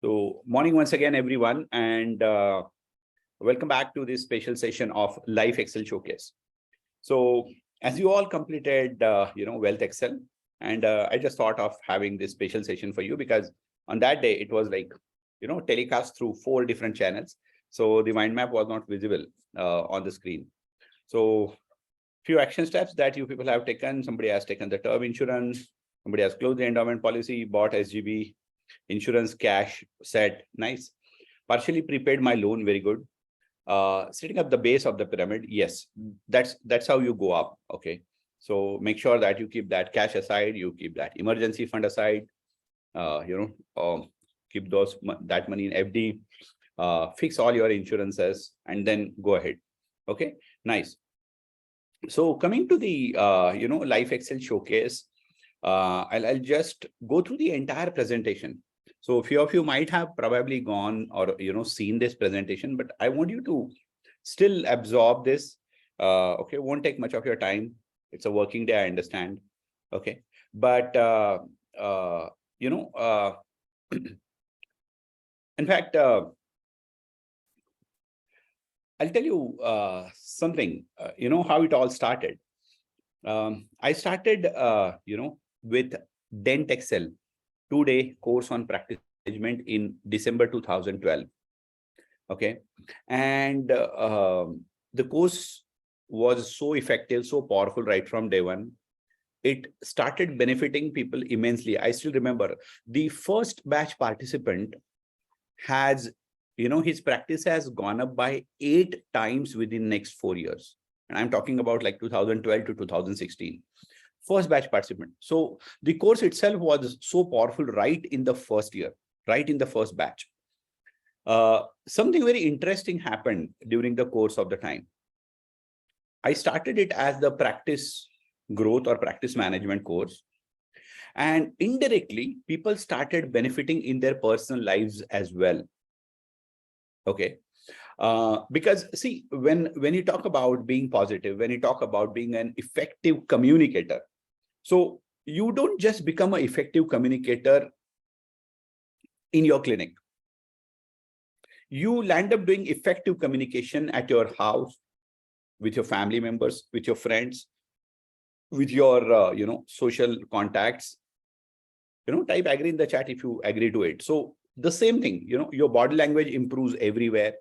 So morning once again, everyone, and welcome back to this special session of LifeXL Showcase. So as you all completed, WealthXL, and I just thought of having this special session for you because on that day, it was like, telecast through 4 different channels. So the mind map was not visible on the screen. So few action steps that you people have taken. Somebody has taken the term insurance. Somebody has closed the endowment policy, bought SGB, insurance, cash, set, nice. Partially prepaid my loan, very good. Setting up the base of the pyramid, yes, that's how you go up. Okay, so make sure that you keep that cash aside, you keep that emergency fund aside, keep that money in FD, fix all your insurances, and then go ahead. Okay, nice. So coming to the LifeXL showcase, I'll just go through the entire presentation. So a few of you might have probably gone or seen this presentation, but I want you to still absorb this. Okay, won't take much of your time. It's a working day, I understand. Okay, but in fact, I'll tell you something. How it all started. I started, with DentXL 2-day course on practice management in December 2012. Okay, and the course was so effective, so powerful right from day one. It started benefiting people immensely. I still remember the first batch participant has, his practice has gone up by 8 times within next 4 years. And I'm talking about like 2012 to 2016. First batch participant. So the course itself was so powerful right in the first year, right in the first batch. Something very interesting happened during the course of the time. I started it as the practice growth or practice management course. And indirectly, people started benefiting in their personal lives as well. Okay. Because see, when you talk about being positive, when you talk about being an effective communicator, so you don't just become an effective communicator in your clinic. You land up doing effective communication at your house, with your family members, with your friends, with your social contacts. Type agree in the chat if you agree to it. So the same thing, your body language improves everywhere.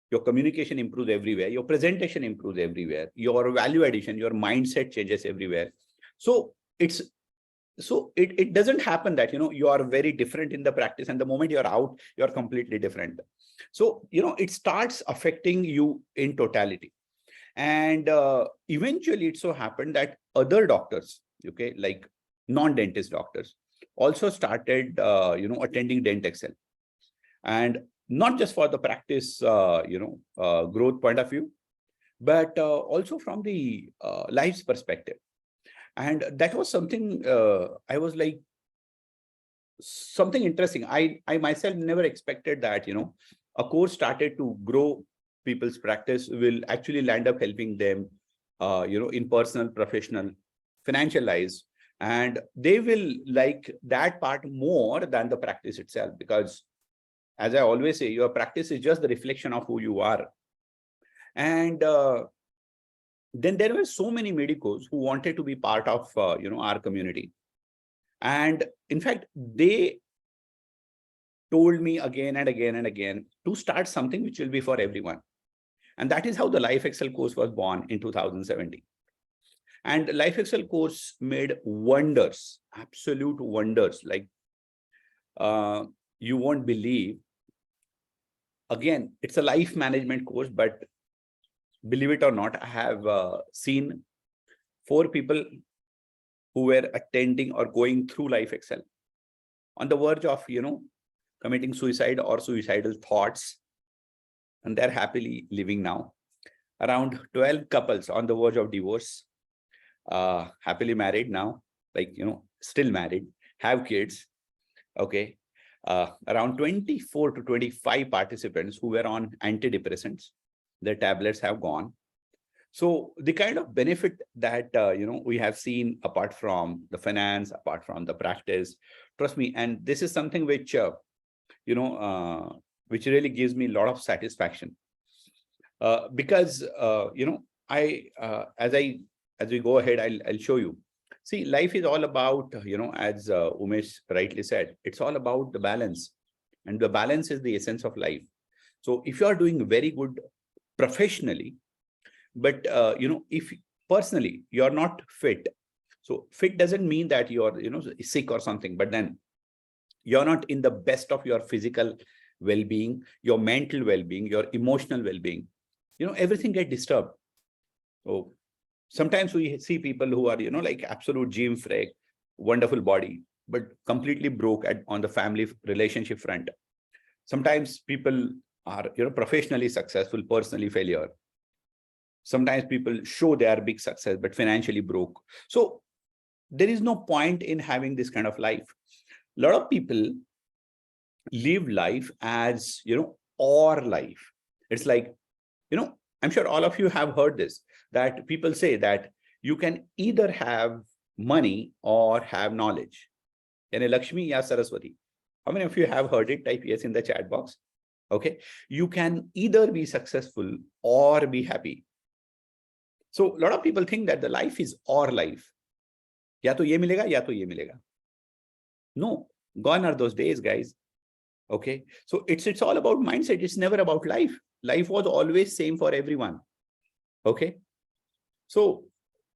Your communication improves everywhere. Your presentation improves everywhere. Your value addition, your mindset changes everywhere. So it doesn't happen that, you are very different in the practice and the moment you're out, you're completely different. So, it starts affecting you in totality. And eventually it so happened that other doctors, okay, like non-dentist doctors also started, attending DentXL. And not just for the practice, growth point of view, but also from the life's perspective. And that was something I was like, something interesting. I myself never expected that, a course started to grow people's practice will actually land up helping them, in personal, professional, financial lives. And they will like that part more than the practice itself, because as I always say, your practice is just the reflection of who you are. And then there were so many medicos who wanted to be part of, our community. And in fact, they told me again and again and again to start something which will be for everyone. And that is how the LifeXL course was born in 2017. And LifeXL course made wonders, absolute wonders. Like, you won't believe. Again, it's a life management course, but believe it or not, I have seen 4 people who were attending or going through LifeXL on the verge of, committing suicide or suicidal thoughts, and they're happily living now. Around 12 couples on the verge of divorce, happily married now, like, still married, have kids. Okay. Around 24 to 25 participants who were on antidepressants, their tablets have gone. So the kind of benefit that, we have seen apart from the finance, apart from the practice, trust me, and this is something which, which really gives me a lot of satisfaction. Because as we go ahead, I'll show you. See, life is all about, as Umesh rightly said, it's all about the balance, and the balance is the essence of life. So if you are doing very good professionally, but if personally you're not fit, so fit doesn't mean that you're sick or something, but then you're not in the best of your physical well-being, your mental well-being, your emotional well-being, everything get disturbed. So sometimes we see people who are like absolute gym freak, wonderful body, but completely broke on the family relationship front. Sometimes people are professionally successful, personally failure. Sometimes people show they are big success but financially broke. So there is no point in having this kind of life. A lot of people live life as or life. It's like, I'm sure all of you have heard this, that people say that you can either have money or have knowledge. Yani Lakshmi ya Saraswati. How many of you have heard it? Type yes in the chat box. Okay. You can either be successful or be happy. So a lot of people think that the life is or life. Ya to ye milega, ya to ye milega. No, gone are those days, guys. Okay. So it's all about mindset. It's never about life. Life was always same for everyone. Okay. So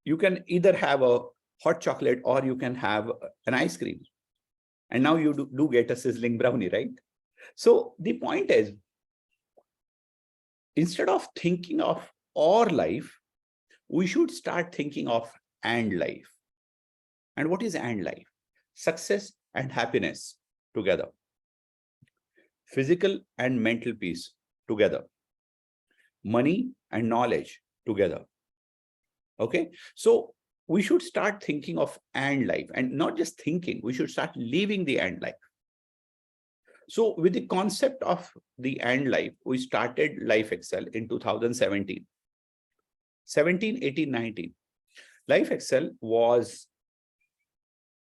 you can either have a hot chocolate or you can have an ice cream. And now you do get a sizzling brownie, right? So the point is, instead of thinking of or life, we should start thinking of and life. And what is and life? Success and happiness together. Physical and mental peace together. Money and knowledge together. Okay. So we should start thinking of and life, and not just thinking, we should start living the and life. So with the concept of the and life, we started LifeXL in 2017. 17, 18, 19. LifeXL was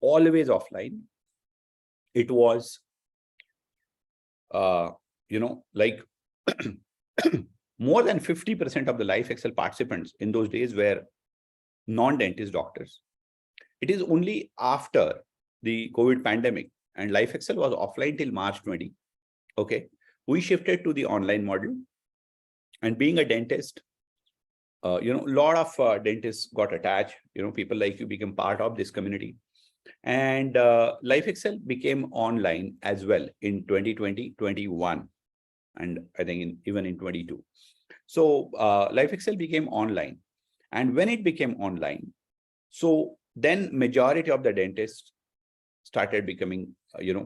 always offline. It was, like more than 50% of the LifeXL participants in those days were non-dentist doctors. It is only after the COVID pandemic and LifeXL was offline till March 20. Okay. We shifted to the online model, and being a dentist, a lot of dentists got attached, people like you become part of this community. And LifeXL became online as well in 2020, 21, and I think even in 22. So LifeXL became online. And when it became online, so then majority of the dentists started becoming,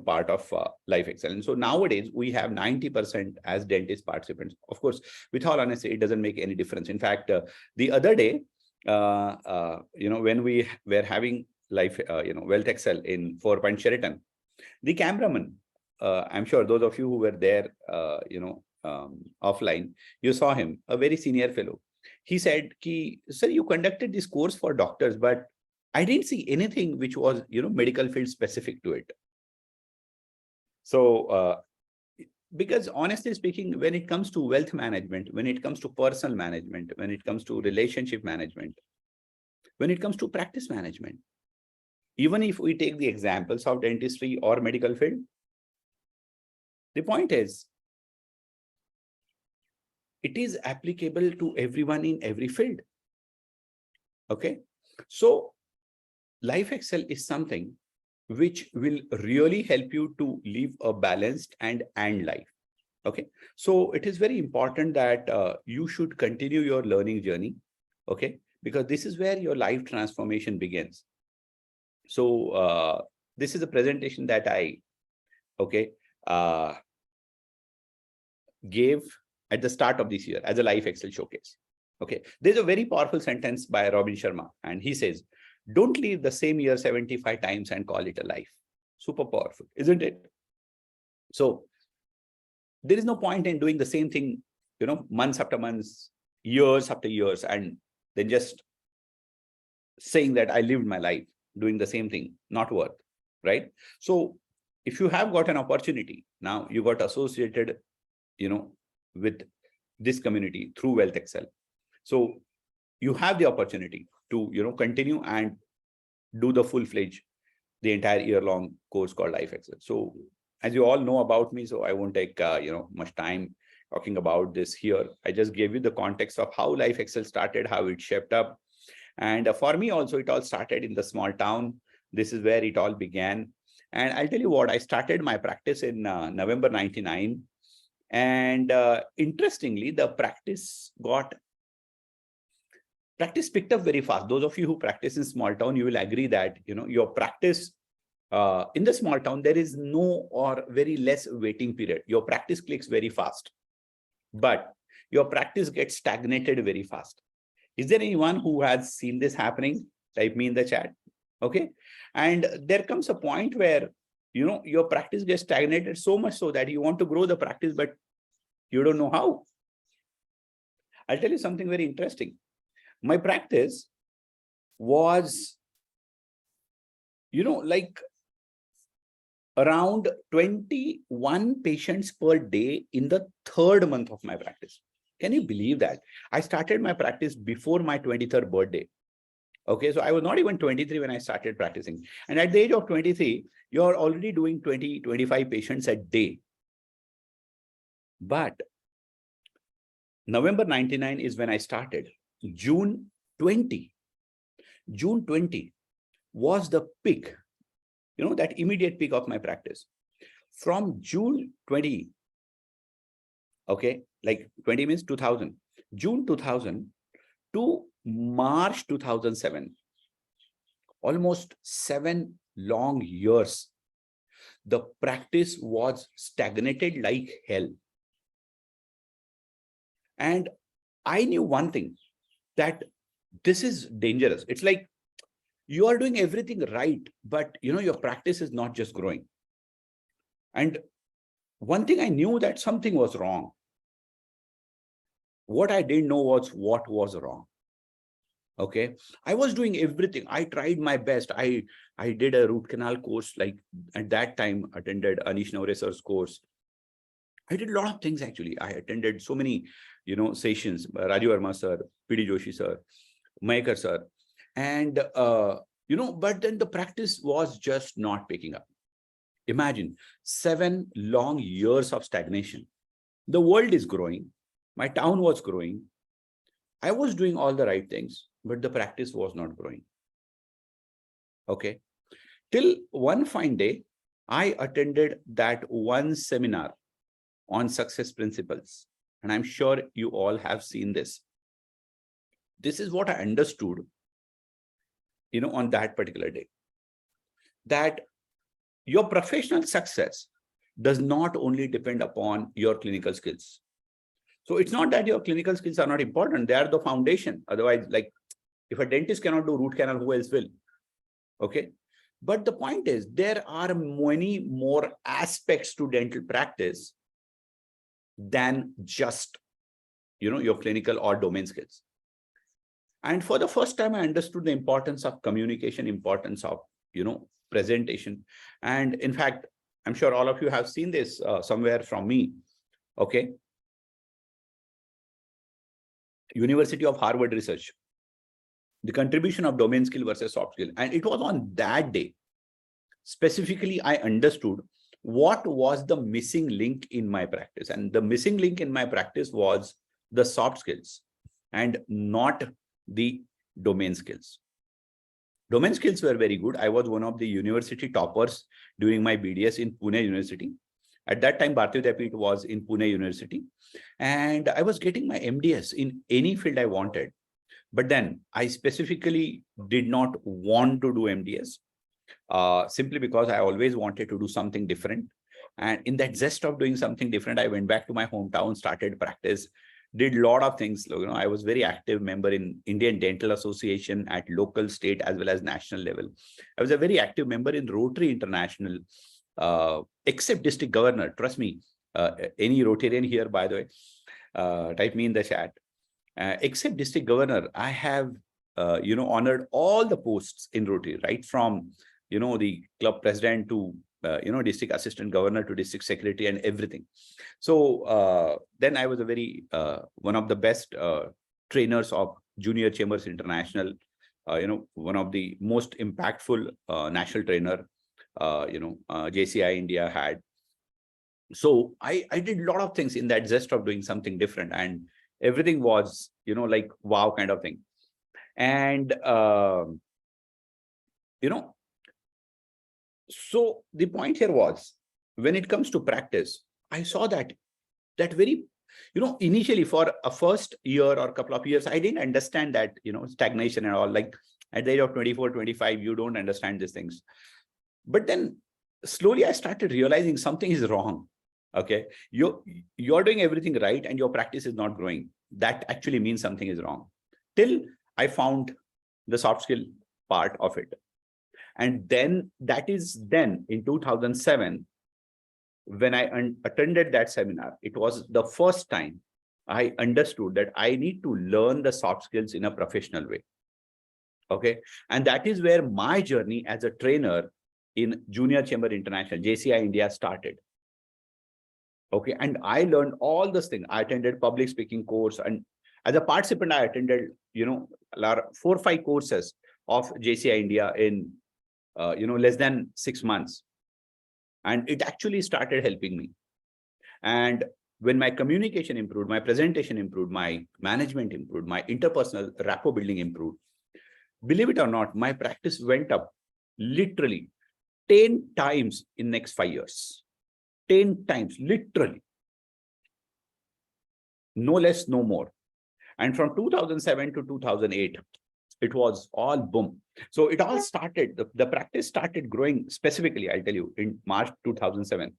part of LifeXL. And so nowadays we have 90% as dentist participants. Of course, with all honesty, it doesn't make any difference. In fact, the other day, when we were having WealthXL in 4 Point Sheraton, the cameraman, I'm sure those of you who were there, offline, you saw him, a very senior fellow. He said, sir, you conducted this course for doctors, but I didn't see anything which was, medical field specific to it. So, because honestly speaking, when it comes to wealth management, when it comes to personal management, when it comes to relationship management, when it comes to practice management, even if we take the examples of dentistry or medical field, the point is, it is applicable to everyone in every field. Okay. So LifeXL is something which will really help you to live a balanced and life. Okay. So it is very important that you should continue your learning journey. Okay. Because this is where your life transformation begins. So this is a presentation that I, gave at the start of this year as a LifeXL showcase. Okay. There's a very powerful sentence by Robin Sharma, and he says, don't live the same year 75 times and call it a life. Super powerful, isn't it? So there is no point in doing the same thing, months after months, years after years, and then just saying that I lived my life doing the same thing, not worth, right? So if you have got an opportunity, now you got associated, with this community through WealthXL. So you have the opportunity to, continue and do the full-fledged, the entire year-long course called LifeXL. So as you all know about me, so I won't take, much time talking about this here. I just gave you the context of how LifeXL started, how it shaped up. And for me also, it all started in the small town. This is where it all began. And I'll tell you what, I started my practice in November 99. And interestingly, the practice picked up very fast. Those of you who practice in small town, you will agree that, your practice in the small town, there is no or very less waiting period. Your practice clicks very fast, but your practice gets stagnated very fast. Is there anyone who has seen this happening? Type me in the chat. Okay. And there comes a point where, your practice gets stagnated so much so that you want to grow the practice, but you don't know how. I'll tell you something very interesting. My practice was, like around 21 patients per day in the third month of my practice. Can you believe that? I started my practice before my 23rd birthday. Okay, so I was not even 23 when I started practicing. And at the age of 23, you're already doing 20, 25 patients a day. But November 99 is when I started. June 20 was the peak, that immediate peak of my practice. From June 20, okay, like 20 means 2000, June 2000 to March 2007, almost 7 long years, the practice was stagnated like hell. And I knew one thing, that this is dangerous. It's like you are doing everything right, but your practice is not just growing. And one thing I knew, that something was wrong. What I didn't know was what was wrong. Okay, I was doing everything. I tried my best. I did a root canal course, like at that time attended Anish Navresar's course. I did a lot of things actually. I attended so many, sessions, Raju Verma sir, PD Joshi sir, Maekar sir. And, but then the practice was just not picking up. Imagine 7 long years of stagnation. The world is growing. My town was growing. I was doing all the right things, but the practice was not growing. Okay. Till one fine day, I attended that one seminar on success principles. And I'm sure you all have seen this. This is what I understood, on that particular day, that your professional success does not only depend upon your clinical skills. So it's not that your clinical skills are not important. They are the foundation. Otherwise, like if a dentist cannot do root canal, who else will? Okay. But the point is, there are many more aspects to dental practice than just, your clinical or domain skills. And for the first time, I understood the importance of communication, importance of, presentation. And in fact, I'm sure all of you have seen this somewhere from me. Okay. University of Harvard research, the contribution of domain skill versus soft skill. And it was on that day, specifically, I understood what was the missing link in my practice. And the missing link in my practice was the soft skills and not the domain skills. Domain skills were very good. I was one of the university toppers during my BDS in Pune University. At that time, Bharatiya Vidyapeeth was in Pune University. And I was getting my MDS in any field I wanted. But then I specifically did not want to do MDS simply because I always wanted to do something different. And in that zest of doing something different, I went back to my hometown, started practice, did a lot of things. I was very active member in Indian Dental Association at local, state, as well as national level. I was a very active member in Rotary International, except district governor. Trust me, any Rotarian here, by the way, type me in the chat. Except district governor, I have, honored all the posts in Rotary, right from, the club president to district assistant governor to district secretary and everything. So then I was a very one of the best trainers of Junior Chambers International, one of the most impactful national trainer, JCI India had. So I did a lot of things in that zest of doing something different, and everything was, like wow kind of thing. And, so the point here was, when it comes to practice, I saw that very, initially for a first year or a couple of years, I didn't understand that, stagnation and all. Like at the age of 24, 25, you don't understand these things. But then slowly I started realizing something is wrong. Okay. You're doing everything right and your practice is not growing. That actually means something is wrong. Till I found the soft skill part of it. And then in 2007, when I attended that seminar, it was the first time I understood that I need to learn the soft skills in a professional way. Okay. And that is where my journey as a trainer in Junior Chamber International, JCI India, started. Okay. And I learned all this thing. I attended public speaking course, and as a participant, I attended, 4 or 5 courses of JCI India in, less than 6 months. And it actually started helping me. And when my communication improved, my presentation improved, my management improved, my interpersonal rapport building improved, believe it or not, my practice went up literally 10 times in next 5 years. 10 times, literally. No less, no more. And from 2007 to 2008, it was all boom. So it all started, the practice started growing specifically, I'll tell you, in March 2007.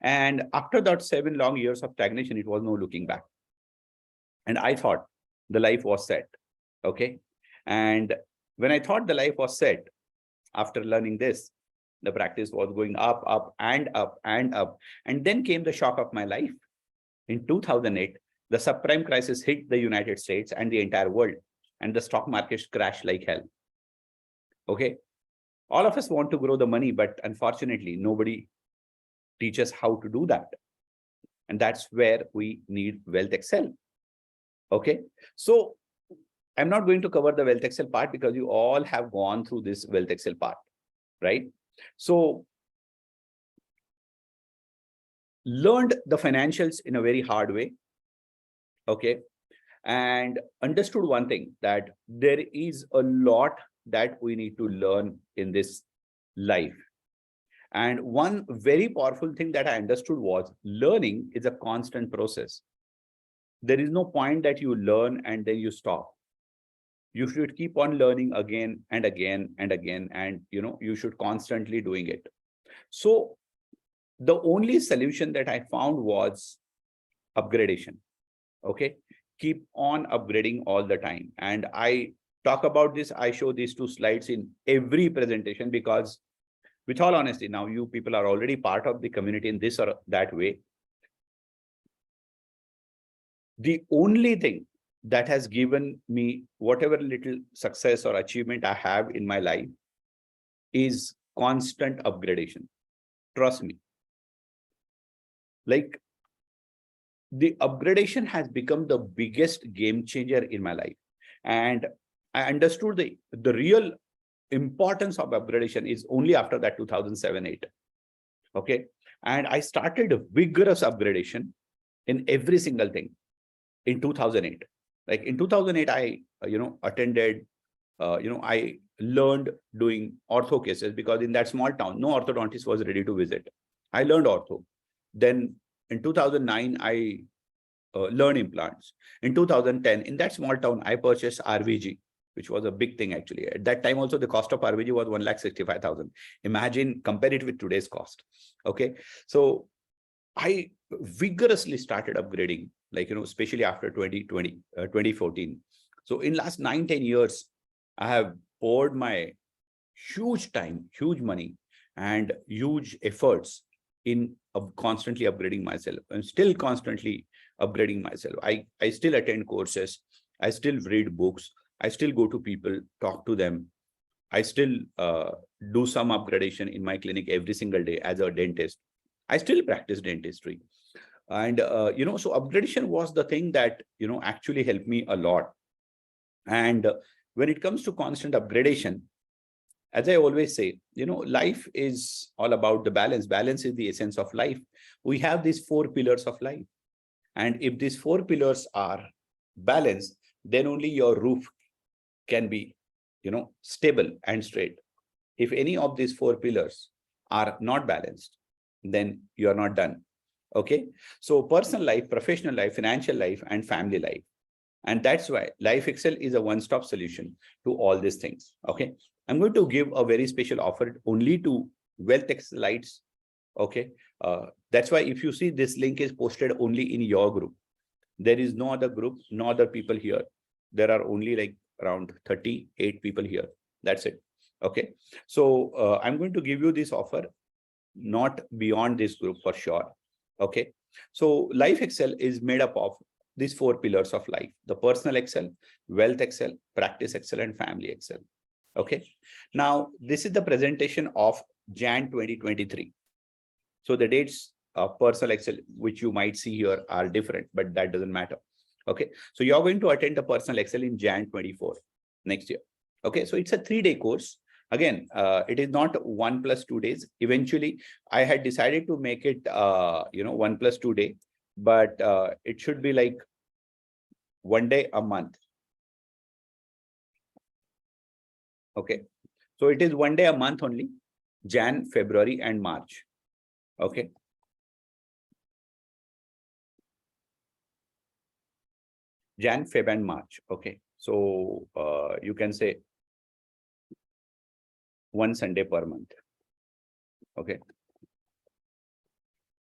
And after that 7 long years of stagnation, it was no looking back. And I thought the life was set. Okay. And when I thought the life was set, after learning this, the practice was going up, up and up and up. And then came the shock of my life. In 2008, the subprime crisis hit the United States and the entire world, and the stock markets crashed like hell. Okay. All of us want to grow the money, but unfortunately, nobody teaches how to do that. And that's where we need WealthXL. Okay. So I'm not going to cover the WealthXL part because you all have gone through this WealthXL part, right? So learned the financials in a very hard way. Okay. And understood one thing, that there is a lot that we need to learn in this life. And one very powerful thing that I understood was learning is a constant process. There is no point that you learn and then you stop. You should keep on learning again and again and again, and you should constantly doing it. So the only solution that I found was upgradation. Okay. Keep on upgrading all the time. And I talk about this, I show these 2 slides in every presentation, because with all honesty, now you people are already part of the community in this or that way. The only thing that has given me whatever little success or achievement I have in my life is constant upgradation. Trust me. Like, the upgradation has become the biggest game changer in my life. And I understood the real importance of upgradation is only after that 2007-8. Okay. And I started a vigorous upgradation in every single thing in 2008. Like in 2008, I, attended, I learned doing ortho cases, because in that small town, no orthodontist was ready to visit. I learned ortho. Then in 2009, I learned implants. In 2010, in that small town, I purchased RVG, which was a big thing actually. At that time also, the cost of RVG was 1,65,000. Imagine, compare it with today's cost. Okay. So I vigorously started upgrading, like, especially after 2014. So in last 9-10 years, I have poured my huge time, huge money, and huge efforts in constantly upgrading myself. I'm still constantly upgrading myself. I still attend courses. I still read books. I still go to people, talk to them. I still do some upgradation in my clinic every single day as a dentist. I still practice dentistry. And, so upgradation was the thing that, actually helped me a lot. And when it comes to constant upgradation, as I always say, life is all about the balance. Balance is the essence of life. We have these 4 pillars of life. And if these 4 pillars are balanced, then only your roof can be, stable and straight. If any of these 4 pillars are not balanced, then you are not done. Okay. So personal life, professional life, financial life, and family life. And that's why LifeXL is a one-stop solution to all these things. Okay. I'm going to give a very special offer only to WealthXLites. Okay. That's why if you see this link is posted only in your group, there is no other group, no other people here. There are only like around 38 people here. That's it. Okay. So I'm going to give you this offer, not beyond this group for sure. Okay. So LifeXL is made up of these 4 pillars of life: the personal Excel, wealth Excel, practice Excel, and family Excel. Okay. Now, this is the presentation of Jan 2023. So the dates of personal Excel, which you might see here, are different, but that doesn't matter. Okay. So you're going to attend the personal Excel in Jan 24 next year. Okay. So it's a 3-day course. Again, it is not 1 + 2 days. Eventually, I had decided to make it, 1 + 2 day, but it should be like 1 day a month. Okay. So it is 1 day a month only, Jan, February, and March. Okay. Jan, Feb, and March. Okay. So you can say 1 Sunday per month. Okay.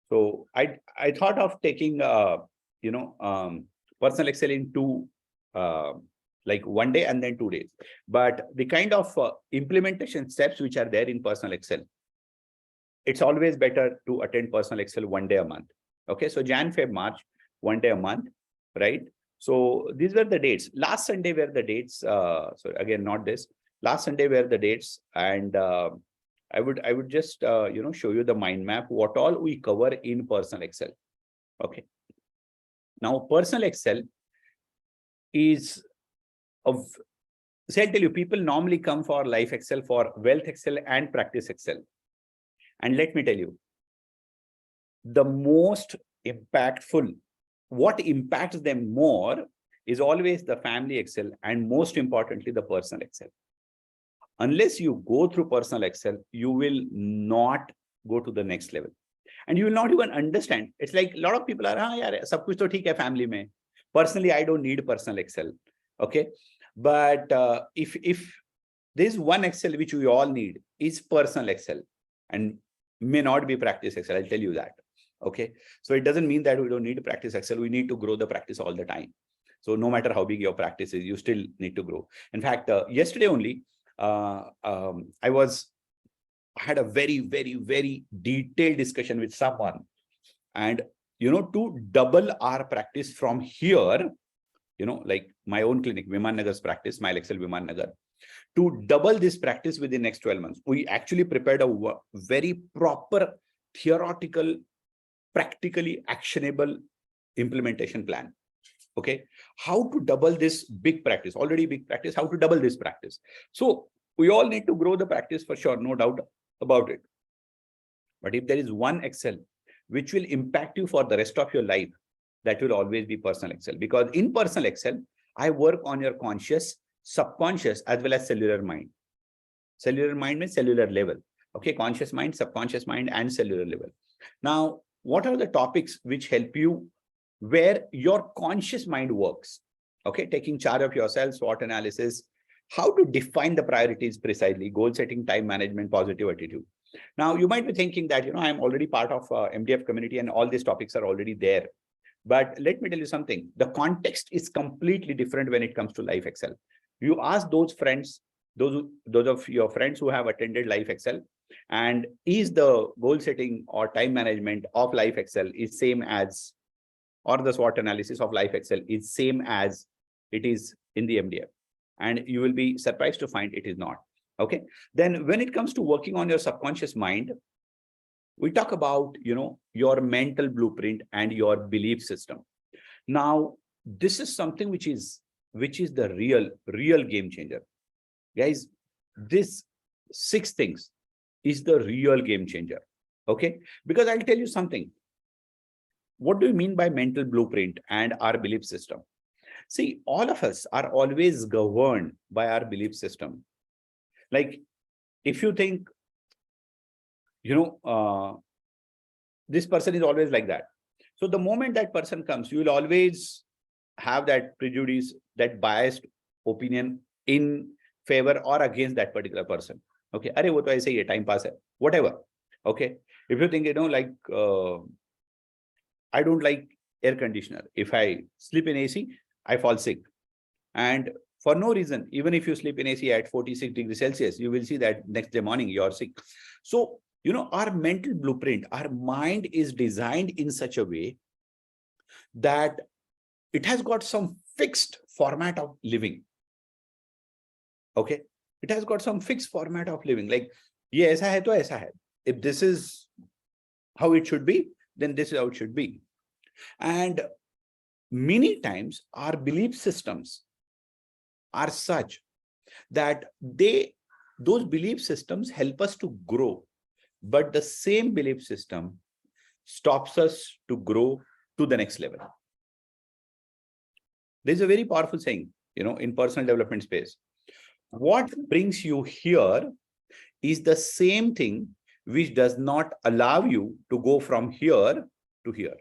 So I thought of taking personal Excel in 2 like 1 day and then 2 days, but the kind of implementation steps which are there in personal Excel, it's always better to attend personal Excel 1 day a month. Okay. So Jan, Feb, March, 1 day a month, right? So these were the dates. Last Sunday were the dates. So again, not this. Last Sunday were the dates, and I would just show you the mind map, what all we cover in personal Excel. Okay. Now, personal Excel is of, say, I'll tell you, people normally come for LifeXL, for WealthXL, and Practice Excel. And let me tell you, the most impactful, what impacts them more is always the family Excel, and most importantly, the personal Excel. Unless you go through personal Excel, you will not go to the next level. And you will not even understand. It's like a lot of people are, yaar, sab kuch to theek hai family mein. Personally, I don't need personal Excel. Okay. But if there's one Excel which we all need, is personal Excel, and may not be practice Excel. I'll tell you that. Okay. So it doesn't mean that we don't need to practice Excel. We need to grow the practice all the time. So no matter how big your practice is, you still need to grow. In fact, yesterday only, I had a very, very, very detailed discussion with someone, and to double our practice from here, like my own clinic, Viman Nagar's practice, MyLifeXL Viman Nagar, to double this practice within the next 12 months. We actually prepared a very proper, theoretical, practically actionable implementation plan. Okay, how to double this big practice, already big practice, how to double this practice. So we all need to grow the practice for sure, no doubt about it. But if there is one Excel which will impact you for the rest of your life, that will always be personal Excel. Because in personal Excel, I work on your conscious, subconscious, as well as cellular mind. Cellular mind means cellular level. Okay, conscious mind, subconscious mind, and cellular level. Now, what are the topics which help you where your conscious mind works? Okay, taking charge of yourself, SWOT analysis, how to define the priorities precisely, goal setting, time management, positive attitude. Now, you might be thinking that, I'm already part of MDF community and all these topics are already there. But let me tell you something, the context is completely different when it comes to LifeXL. You ask those friends, those of your friends who have attended LifeXL, and is the goal setting or time management of LifeXL is same as, or the SWOT analysis of LifeXL is same as it is in the MDF. And you will be surprised to find it is not. Okay. Then when it comes to working on your subconscious mind, we talk about, your mental blueprint and your belief system. Now, this is something which is the real game changer. Guys, this 6 things is the real game changer. Okay. Because I'll tell you something. What do you mean by mental blueprint and our belief system? See, all of us are always governed by our belief system. Like, if you think, this person is always like that. So the moment that person comes, you will always have that prejudice, that biased opinion in favor or against that particular person. Okay. Arey, wo to aise hi hai, time pass hai, whatever. Okay. If you think, like, I don't like air conditioner. If I sleep in AC, I fall sick. And for no reason, even if you sleep in AC at 46 degrees Celsius, you will see that next day morning you're sick. So, our mental blueprint, our mind is designed in such a way that it has got some fixed format of living. Okay. It has got some fixed format of living. Like, ye aisa hai to aisa hai. If this is how it should be, then this is how it should be. And many times our belief systems are such that those belief systems help us to grow, but the same belief system stops us to grow to the next level. There's a very powerful saying, in personal development space. What brings you here is the same thing which does not allow you to go from here to here.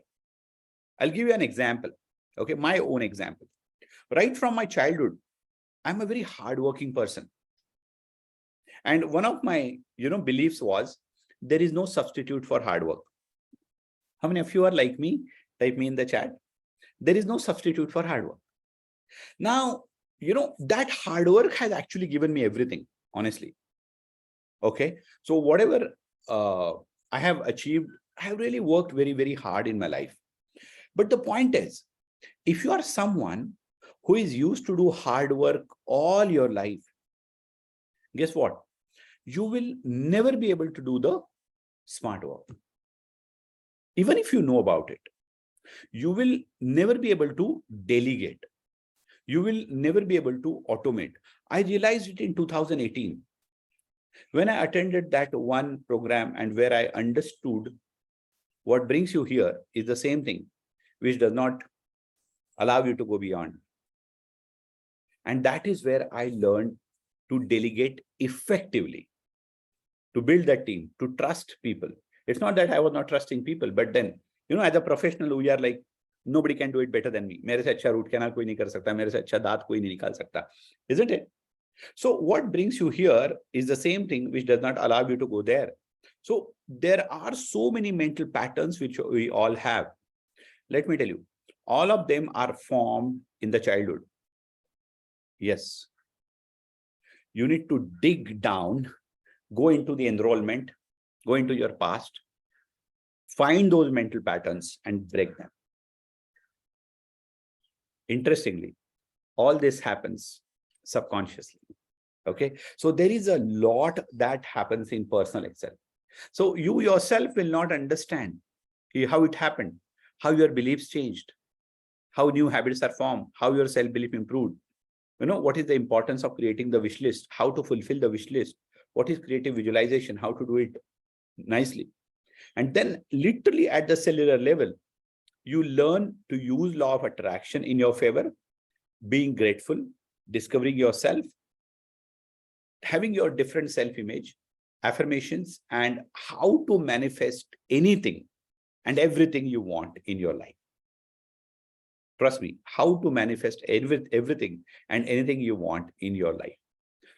I'll give you an example. Okay, my own example. Right from my childhood, I'm a very hardworking person. And one of my, beliefs was there is no substitute for hard work. How many of you are like me? Type me in the chat. There is no substitute for hard work. Now, that hard work has actually given me everything, honestly. Okay. So whatever I have achieved, I have really worked very, very hard in my life. But the point is, if you are someone who is used to do hard work all your life, guess what? You will never be able to do the smart work. Even if you know about it, you will never be able to delegate. You will never be able to automate. I realized it in 2018 when I attended that one program, and where I understood what brings you here is the same thing which does not allow you to go beyond. And that is where I learned to delegate effectively, to build that team, to trust people. It's not that I was not trusting people, but then, as a professional, we are like, nobody can do it better than me. मेरे से अच्छा root canal कोई नहीं कर सकता, मेरे से अच्छा दांत कोई नहीं निकाल सकता, isn't it? So what brings you here is the same thing which does not allow you to go there. So there are so many mental patterns which we all have. Let me tell you, all of them are formed in the childhood. Yes. You need to dig down, go into the enrollment, go into your past, find those mental patterns and break them. Interestingly, all this happens subconsciously. Okay. So there is a lot that happens in personal Excel. So you yourself will not understand how it happened, how your beliefs changed, how new habits are formed, how your self-belief improved. What is the importance of creating the wish list, how to fulfill the wish list, what is creative visualization, how to do it nicely. And then literally at the cellular level, you learn to use law of attraction in your favor, being grateful, discovering yourself, having your different self-image, affirmations, and how to manifest anything and everything you want in your life. Trust me, how to manifest everything and anything you want in your life.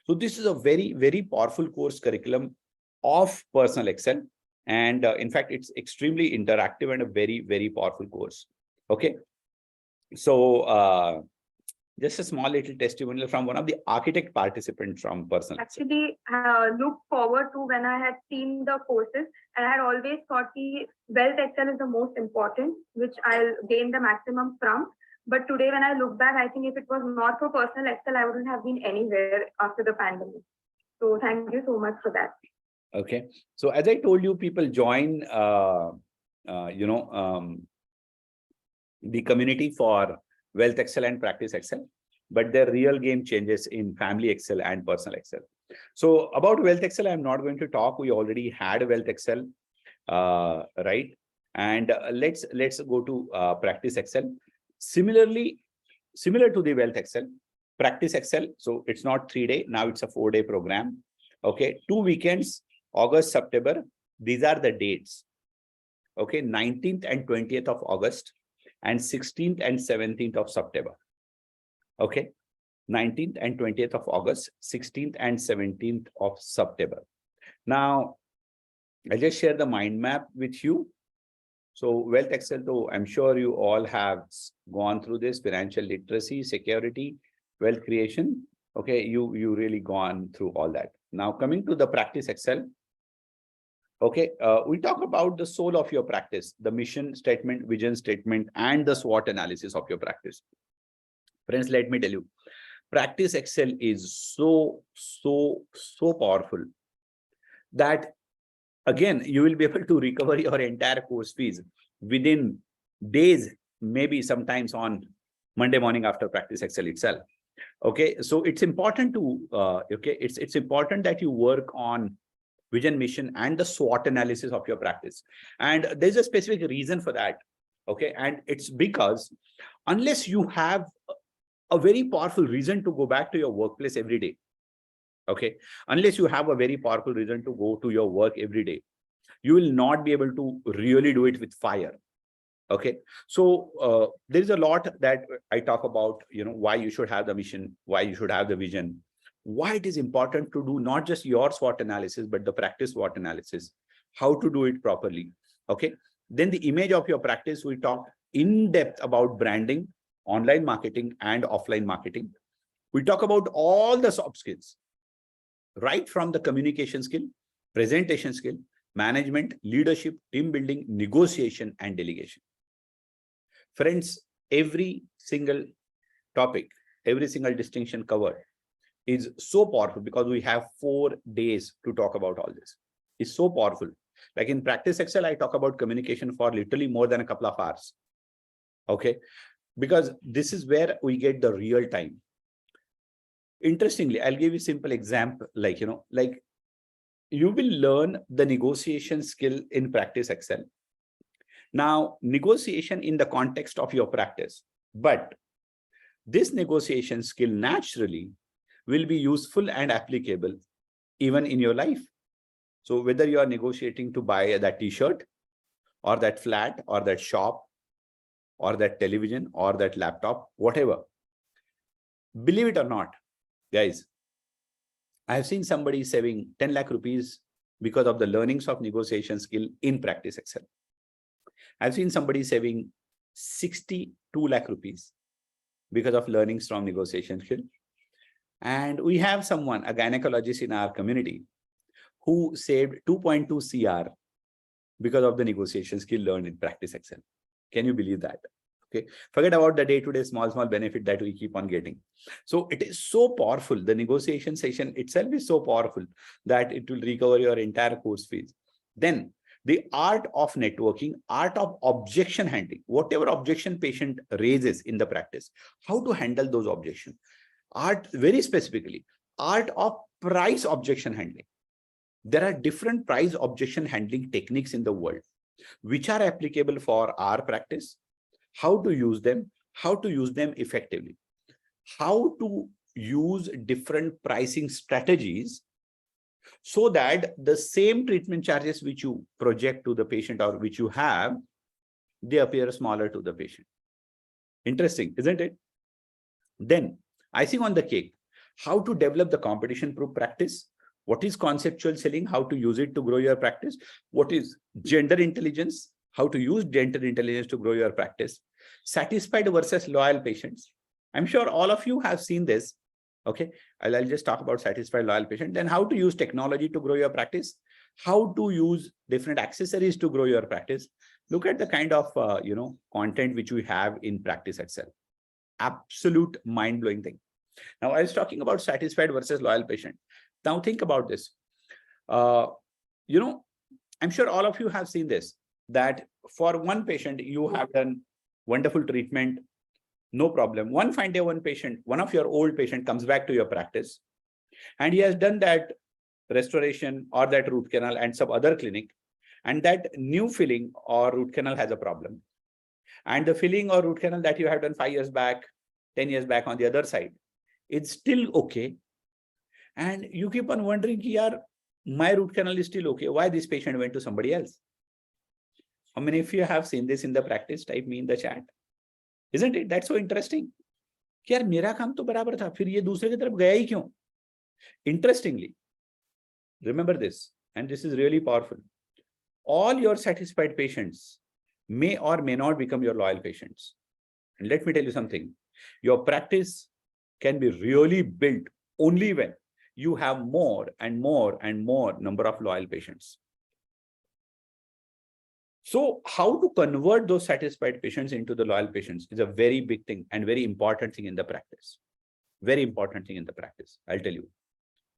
So this is a very, very powerful course curriculum of personal Excel. And in fact, it's extremely interactive and a very, very powerful course. Okay. So just a small little testimonial from one of the architect participants from personal. Actually, look forward to when I had seen the courses, and I had always thought the WealthXL is the most important, which I'll gain the maximum from. But today, when I look back, I think if it was not for personal Excel, I wouldn't have been anywhere after the pandemic. So thank you so much for that. Okay. So as I told you, people join, the community for WealthXL and PracticeXL, but their real game changes in FamilyXL and PersonalXL. So about WealthXL, I'm not going to talk. We already had WealthXL, right? And let's go to PracticeXL. Similarly, similar to the WealthXL, PracticeXL. So it's not 3-day. Now it's a 4-day program. Okay. 2 weekends, August, September. These are the dates. Okay. 19th and 20th of August and 16th and 17th of September. Okay. 19th and 20th of August, 16th and 17th of September. Now, I'll just share the mind map with you. So WealthXL, though, I'm sure you all have gone through this: financial literacy, security, wealth creation. Okay, you really gone through all that. Now coming to the PracticeXL. Okay, we talk about the soul of your practice, the mission statement, vision statement, and the SWOT analysis of your practice. Friends, let me tell you, PracticeXL is so powerful that again, you will be able to recover your entire course fees within days, maybe sometimes on Monday morning after PracticeXL itself. Okay, so it's important to it's important that you work on vision, mission, and the SWOT analysis of your practice. And there's a specific reason for that. Okay, and it's because unless you have a very powerful reason to go back to your workplace every day, okay, unless you have a very powerful reason to go to your work every day, you will not be able to really do it with fire. Okay, so there is a lot that I talk about, why you should have the mission, why you should have the vision, why it is important to do not just your SWOT analysis, but the practice SWOT analysis, how to do it properly. Okay, then the image of your practice, we talk in depth about branding, online marketing, and offline marketing. We talk about all the soft skills, right from the communication skill, presentation skill, management, leadership, team building, negotiation, and delegation. Friends, every single topic, every single distinction covered is so powerful because we have 4 days to talk about all this. It's so powerful. Like in PracticeXL, I talk about communication for literally more than a couple of hours. Okay, because this is where we get the real time. Interestingly, I'll give you a simple example, like you will learn the negotiation skill in PracticeXL. Now, negotiation in the context of your practice, but this negotiation skill naturally will be useful and applicable even in your life. So whether you are negotiating to buy that t-shirt or that flat or that shop or that television or that laptop, whatever, believe it or not, guys, I have seen somebody saving 10 lakh rupees because of the learnings of negotiation skill in PracticeXL. I've seen somebody saving 62 lakh rupees because of learnings from negotiation skill. And we have someone, a gynecologist in our community, who saved 2.2 CR because of the negotiation skill learned in PracticeXL. Can you believe that? Okay, forget about the day-to-day small benefit that we keep on getting. So it is so powerful. The negotiation session itself is so powerful that it will recover your entire course fees. Then the art of networking, art of objection handling, whatever objection patient raises in the practice, how to handle those objections. Art, very specifically, art of price objection handling. There are different price objection handling techniques in the world, which are applicable for our practice, how to use them effectively, how to use different pricing strategies so that the same treatment charges which you project to the patient or which you have, they appear smaller to the patient. Interesting, isn't it? Then, icing on the cake, how to develop the competition-proof practice. What is conceptual selling? How to use it to grow your practice? What is gender intelligence? How to use gender intelligence to grow your practice? Satisfied versus loyal patients. I'm sure all of you have seen this. Okay, I'll just talk about satisfied loyal patient. Then how to use technology to grow your practice, how to use different accessories to grow your practice. Look at the kind of content which we have in PracticeXL. Absolute mind-blowing thing. Now I was talking about satisfied versus loyal patient. Now think about this. I'm sure all of you have seen this, that for one patient, you have done wonderful treatment, no problem. One fine day, one of your old patient comes back to your practice, and he has done that restoration or that root canal and some other clinic, and that new filling or root canal has a problem. And the filling or root canal that you have done 5 years back, 10 years back on the other side, it's still okay. And you keep on wondering, yaar, my root canal is still okay. Why this patient went to somebody else? How many of you have seen this in the practice? Type me in the chat. Isn't it? That's so interesting. यार मेरा काम तो बराबर था, फिर ये दूसरे की तरफ गया ही क्यों? Interestingly, remember this, and this is really powerful. All your satisfied patients may or may not become your loyal patients. And let me tell you something. Your practice can be really built only when you have more and more and more number of loyal patients. So how to convert those satisfied patients into the loyal patients is a very big thing and very important thing in the practice. Very important thing in the practice, I'll tell you.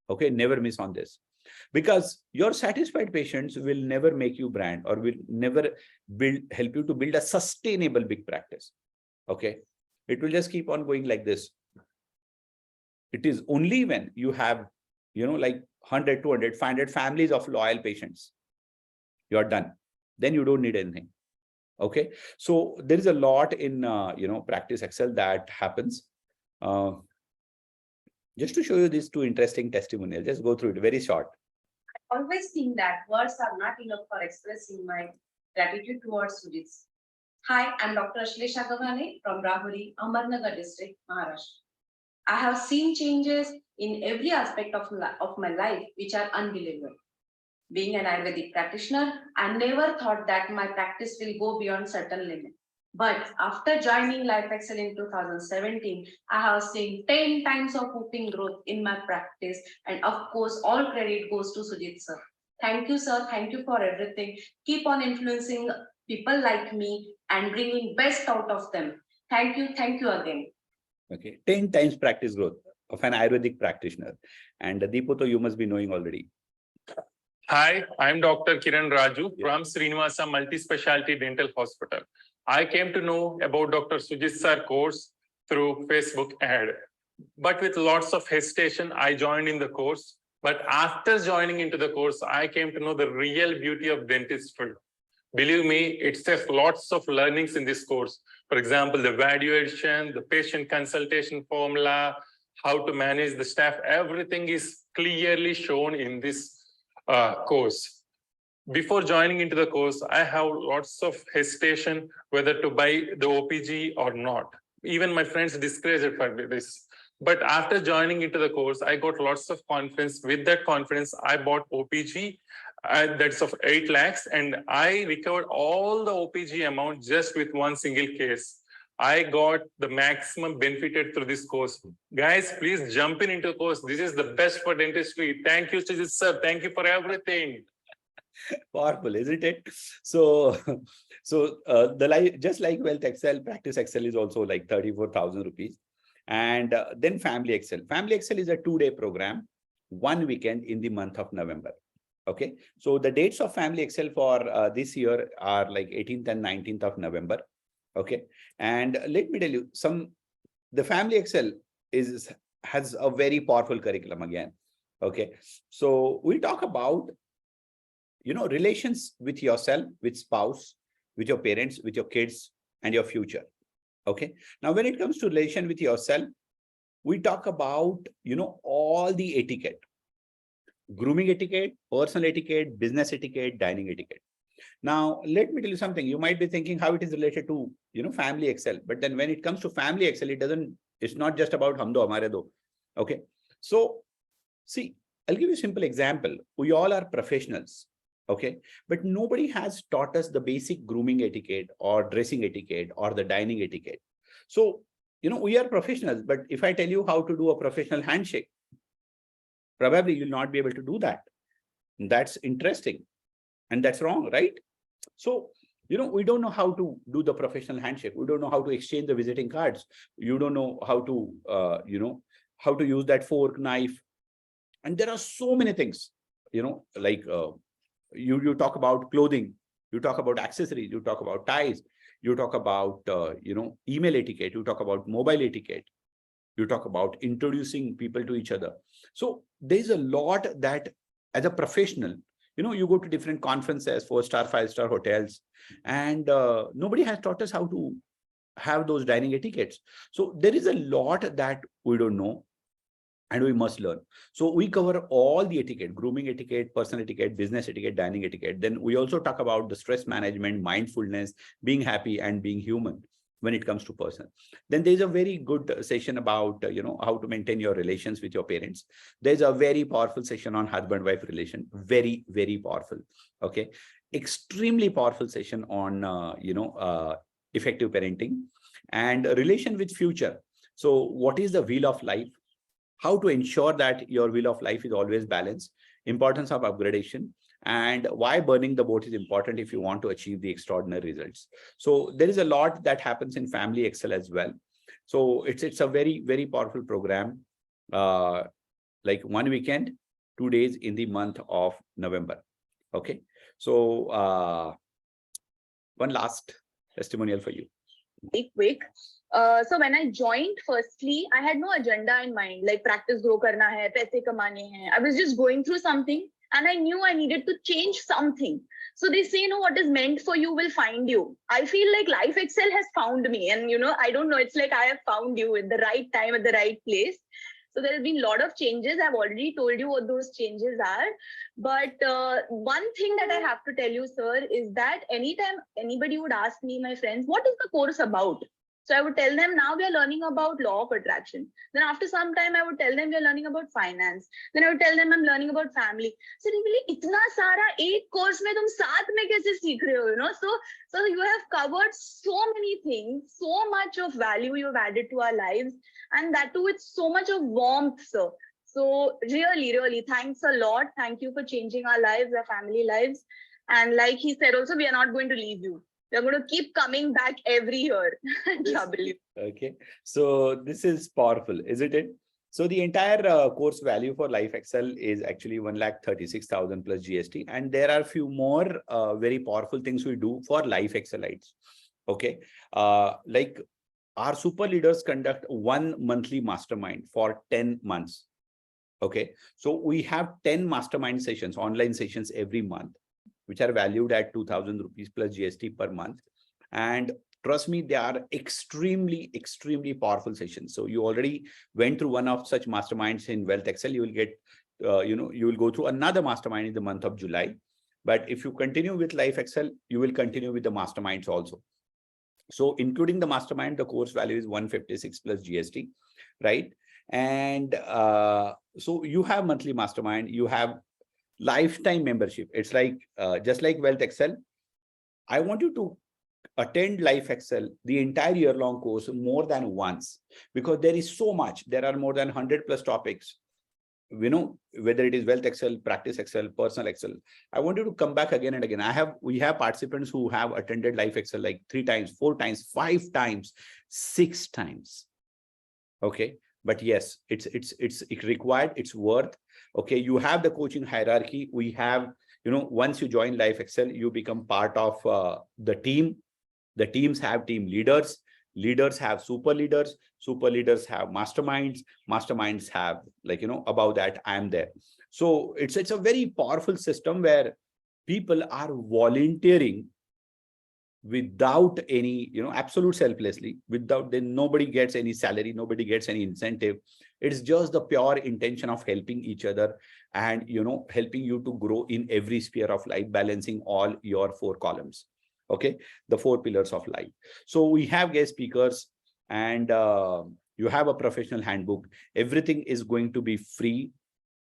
Okay, never miss on this. Because your satisfied patients will never make you brand or will never help you to build a sustainable big practice. Okay, it will just keep on going like this. It is only when you have, like 100, 200, 500 families of loyal patients, you're done. Then you don't need anything. Okay, so there is a lot in Practice Excel that happens. Just to show you these two interesting testimonials, just go through it very short. I always think that words are not enough for expressing my gratitude towards Sujit. Hi, I'm Dr. Ashlesha Gavane from Rahuri, Amarnagar district, Maharashtra. I have seen changes in every aspect of my life which are unbelievable. Being an Ayurvedic practitioner, I never thought that my practice will go beyond certain limit. But after joining LifeXL in 2017, I have seen 10 times of whooping growth in my practice. And of course, all credit goes to Sujit sir. Thank you, sir. Thank you for everything. Keep on influencing people like me and bringing best out of them. Thank you. Thank you again. Okay, 10 times practice growth of an Ayurvedic practitioner. And Deepoto, you must be knowing already. Hi, I'm Dr. Kiran Raju from Srinivasa Multi-Specialty Dental Hospital. I came to know about Dr. Sujit sir course through Facebook ad. But with lots of hesitation, I joined in the course. But after joining into the course, I came to know the real beauty of dentistry. Believe me, it's lots of learnings in this course. For example, the valuation, the patient consultation formula, how to manage the staff, everything is clearly shown in this course. Before joining into the course, I have lots of hesitation whether to buy the OPG or not. Even my friends discouraged for this. But after joining into the course, I got lots of confidence. With that confidence, I bought OPG. That's of 8 lakhs, and I recovered all the OPG amount just with one single case. I got the maximum benefited through this course. Guys, please jump into the course. This is the best for dentistry. Thank you, Sujit sir. Thank you for everything. Powerful, isn't it? So just like WealthXL, Practice Excel is also like 34,000 rupees. And then Family Excel. Family Excel is a 2-day program, 1 weekend in the month of November. Okay, so the dates of Family Excel for this year are like 18th and 19th of November. Okay, and let me tell you, the Family Excel has a very powerful curriculum again. Okay, so we talk about relations with yourself, with spouse, with your parents, with your kids, and your future. Okay, now when it comes to relation with yourself, we talk about all the etiquette: grooming etiquette, personal etiquette, business etiquette, dining etiquette. Now, let me tell you something. You might be thinking how it is related to, Family Excel. But then when it comes to Family Excel, it's not just about hum do, hamare do. Okay. So, see, I'll give you a simple example. We all are professionals. Okay. But nobody has taught us the basic grooming etiquette or dressing etiquette or the dining etiquette. So, we are professionals. But if I tell you how to do a professional handshake, probably you'll not be able to do that. That's interesting. And that's wrong, right? So, we don't know how to do the professional handshake. We don't know how to exchange the visiting cards. You don't know how to, how to use that fork, knife, And there are so many things, like you talk about clothing, you talk about accessories, you talk about ties, you talk about, email etiquette, you talk about mobile etiquette, you talk about introducing people to each other. So there's a lot that as a professional, you go to different conferences, 4-star, 5-star hotels, and nobody has taught us how to have those dining etiquettes. So there is a lot that we don't know and we must learn. So we cover all the etiquette: grooming etiquette, personal etiquette, business etiquette, dining etiquette. Then we also talk about the stress management, mindfulness, being happy, and being human when it comes to person. Then there's a very good session about, how to maintain your relations with your parents. There's a very powerful session on husband-wife relation. Very, very powerful. Okay. Extremely powerful session on, effective parenting and relation with future. So what is the wheel of life? How to ensure that your wheel of life is always balanced, importance of upgradation, and why burning the boat is important if you want to achieve the extraordinary results. So there is a lot that happens in Family Excel as well. So it's a very, very powerful program, like 1 weekend, 2 days in the month of November. Okay. So one last testimonial for you. Very quick. So when I joined, firstly, I had no agenda in mind, like practice grow karna hai, paise kamane hai. I was just going through something and I knew I needed to change something. So they say, what is meant for you will find you. I feel like LifeXL has found me, and I don't know, it's like I have found you at the right time, at the right place. So there has been a lot of changes. I've already told you what those changes are. But one thing that I have to tell you, sir, is that anytime anybody would ask me, my friends, what is the course about? So I would tell them, now we are learning about law of attraction. Then after some time, I would tell them we are learning about finance. Then I would tell them I'm learning about family. So really, itna sara ek course mein tum saath mein kaise seekh rahe ho, So you have covered so many things, so much of value you've added to our lives, and that too with so much of warmth, sir. So really, really, thanks a lot. Thank you for changing our lives, our family lives. And like he said also, we are not going to leave you. We're going to keep coming back every year. Trouble you. Okay. So this is powerful, isn't it? So the entire course value for LifeXL is actually 1,36,000 plus GST. And there are a few more very powerful things we do for LifeXLites. Okay. Like our super leaders conduct 1 monthly mastermind for 10 months. Okay. So we have 10 mastermind sessions, online sessions every month, which are valued at 2,000 rupees plus GST per month. And trust me, they are extremely, extremely powerful sessions. So you already went through one of such masterminds in WealthXL. You will get, you will go through another mastermind in the month of July. But if you continue with LifeXL, you will continue with the masterminds also. So including the mastermind, the course value is 156 plus GST, right? And so you have monthly mastermind, you have lifetime membership. It's like just like WealthXL. I want you to attend LifeXL, the entire year-long course, more than once, because there is so much. There are more than 100 plus topics. Whether it is WealthXL, Practice Excel, Personal Excel. I want you to come back again and again. We have participants who have attended LifeXL like 3 times, 4 times, 5 times, 6 times. Okay. But yes, it's required, it's worth. Okay, you have the coaching hierarchy. We have, once you join LifeXL, you become part of the team. The teams have team leaders. Leaders have super leaders. Super leaders have masterminds. Masterminds have, like, above that, I am there. So it's a very powerful system where people are volunteering without any, absolute selflessly, without nobody gets any salary, nobody gets any incentive. It's just the pure intention of helping each other and, helping you to grow in every sphere of life, balancing all your 4 columns. Okay. The 4 pillars of life. So we have guest speakers and you have a professional handbook. Everything is going to be free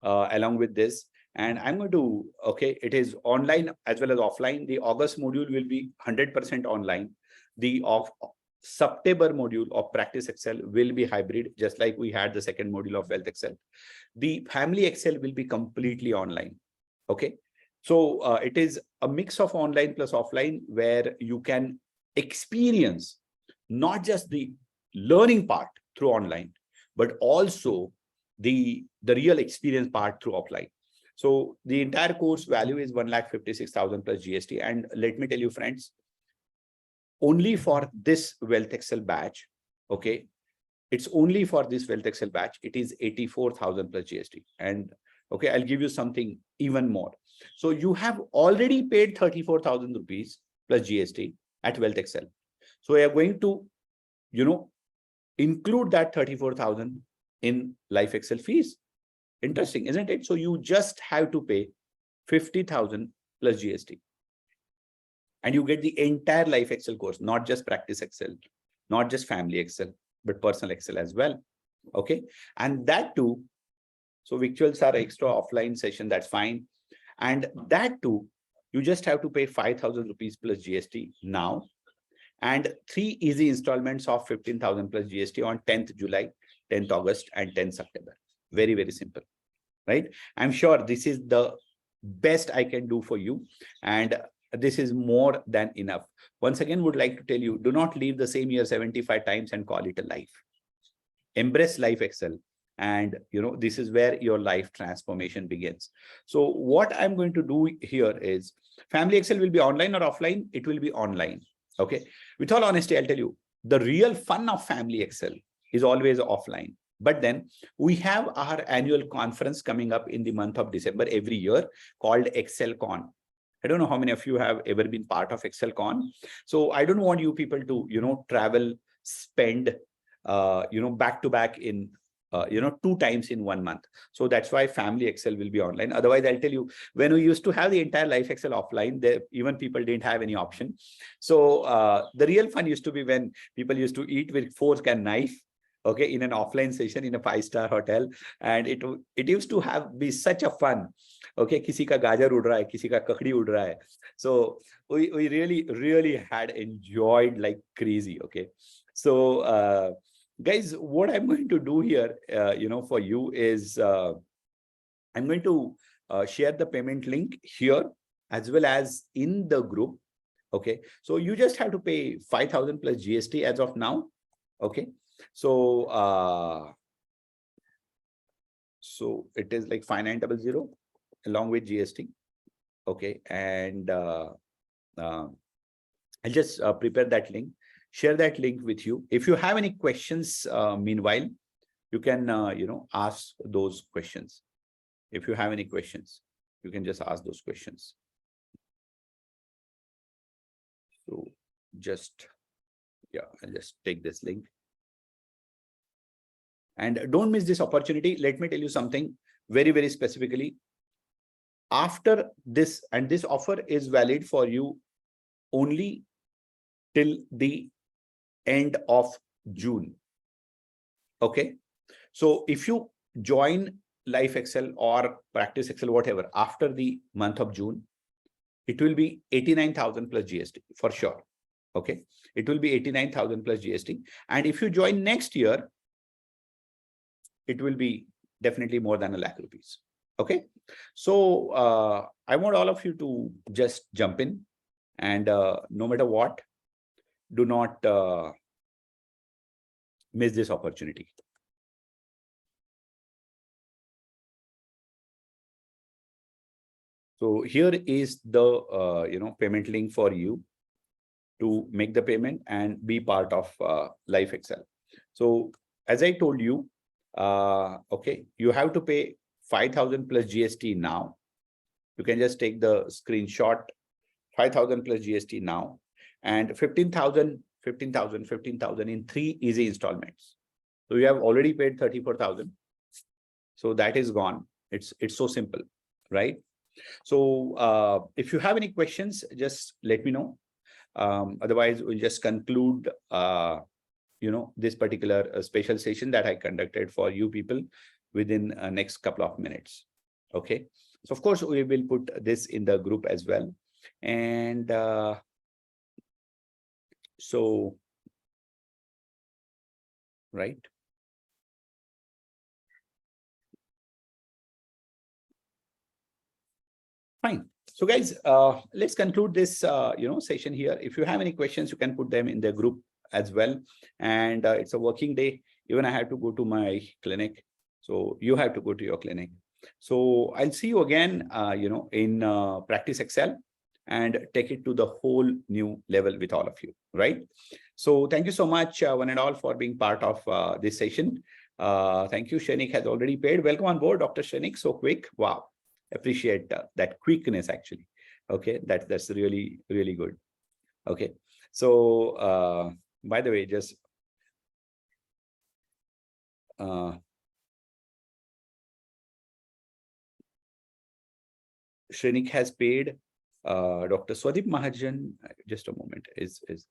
along with this. And I'm going to, okay, it is online as well as offline. The August module will be 100% online. The September module of Practice Excel will be hybrid, just like we had the second module of WealthXL. The Family Excel will be completely online. Okay. So it is a mix of online plus offline where you can experience not just the learning part through online, but also the the real experience part through offline. So the entire course value is 1,56,000 plus GST. And let me tell you, friends, only for this WealthXL batch, okay, it's only for this WealthXL batch, it is 84,000 plus GST. And okay, I'll give you something even more. So you have already paid 34,000 rupees plus GST at WealthXL. So we are going to, include that 34,000 in LifeXL fees. Interesting, isn't it? So you just have to pay 50,000 plus GST. And you get the entire LifeXL course, not just Practice Excel, not just Family Excel, but Personal Excel as well. Okay. And that too, so rituals are extra offline session, that's fine. And that too, you just have to pay 5,000 rupees plus GST now. And 3 easy installments of 15,000 plus GST on 10th July, 10th August, and 10th September. Very, very simple, right? I'm sure this is the best I can do for you. And this is more than enough. Once again, would like to tell you, do not leave the same year 75 times and call it a life. Embrace LifeXL. And this is where your life transformation begins. So what I'm going to do here is, Family Excel will be online or offline? It will be online. Okay. With all honesty, I'll tell you, the real fun of Family Excel is always offline. But then we have our annual conference coming up in the month of December every year called ExcelCon. I don't know how many of you have ever been part of ExcelCon. So I don't want you people to, travel, spend, back to back in, 2 times in 1 month. So that's why Family Excel will be online. Otherwise, I'll tell you, when we used to have the entire LifeXL offline, even people didn't have any option. So the real fun used to be when people used to eat with fork and knife, okay, in an offline session in a 5-star hotel. And it used to be such a fun. Okay, kisi ka gajar ud raha hai, kisi ka kakdi ud raha hai. So we really had enjoyed like crazy. Okay, so guys, what I'm going to do here, for you is I'm going to share the payment link here as well as in the group. Okay, so you just have to pay 5,000 plus GST as of now. Okay, so so it is like 5,900 along with GST. Okay, and I'll just prepare that link, share that link with you. If you have any questions, meanwhile, you can, ask those questions. If you have any questions, you can just ask those questions. So just, I'll just take this link. And don't miss this opportunity. Let me tell you something very, very specifically. After this, and this offer is valid for you only till the end of June. Okay. So if you join LifeXL or Practice Excel, whatever, after the month of June, it will be 89,000 plus GST for sure. Okay. It will be 89,000 plus GST. And if you join next year, it will be definitely more than 1 lakh rupees. Okay. So I want all of you to just jump in, and no matter what, do not miss this opportunity. So here is the payment link for you to make the payment and be part of LifeXL. So as I told you, okay, you have to pay 5,000 plus GST now. You can just take the screenshot, 5,000 plus GST now, and 15,000 in 3 easy installments. So you have already paid 34,000. So that is gone. It's so simple, right? So if you have any questions, just let me know. Otherwise, we'll just conclude this particular special session that I conducted for you people within next couple of minutes. Okay, so of course we will put this in the group as well. And so, right. Fine. So guys, let's conclude this session here. If you have any questions, you can put them in the group as well. And it's a working day. Even I had to go to my clinic. So you have to go to your clinic. So I'll see you again, in Practice Excel, and take it to the whole new level with all of you, right? So thank you so much, one and all, for being part of this session. Thank you. Shenik has already paid. Welcome on board, Dr. Shenik. So quick. Wow. Appreciate that quickness, actually. Okay, that's really, really good. Okay. So by the way, just Shrenik has paid. Dr. Swadip Mahajan, just a moment,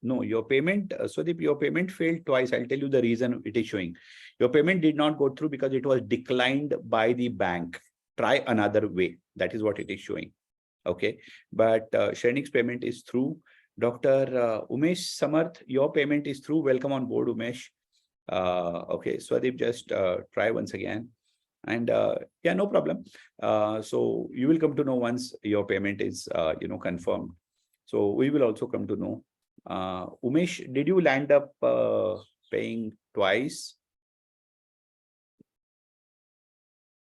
no, your payment, Swadip, your payment failed twice. I'll tell you the reason it is showing. Your payment did not go through because it was declined by the bank. Try another way. That is what it is showing. Okay, but Shrenik's payment is through. Dr. Umesh Samarth, your payment is through. Welcome on board, Umesh. Okay, Swadip, just try once again. And yeah, no problem. So you will come to know once your payment is confirmed. So we will also come to know. Umesh, did you land up paying twice?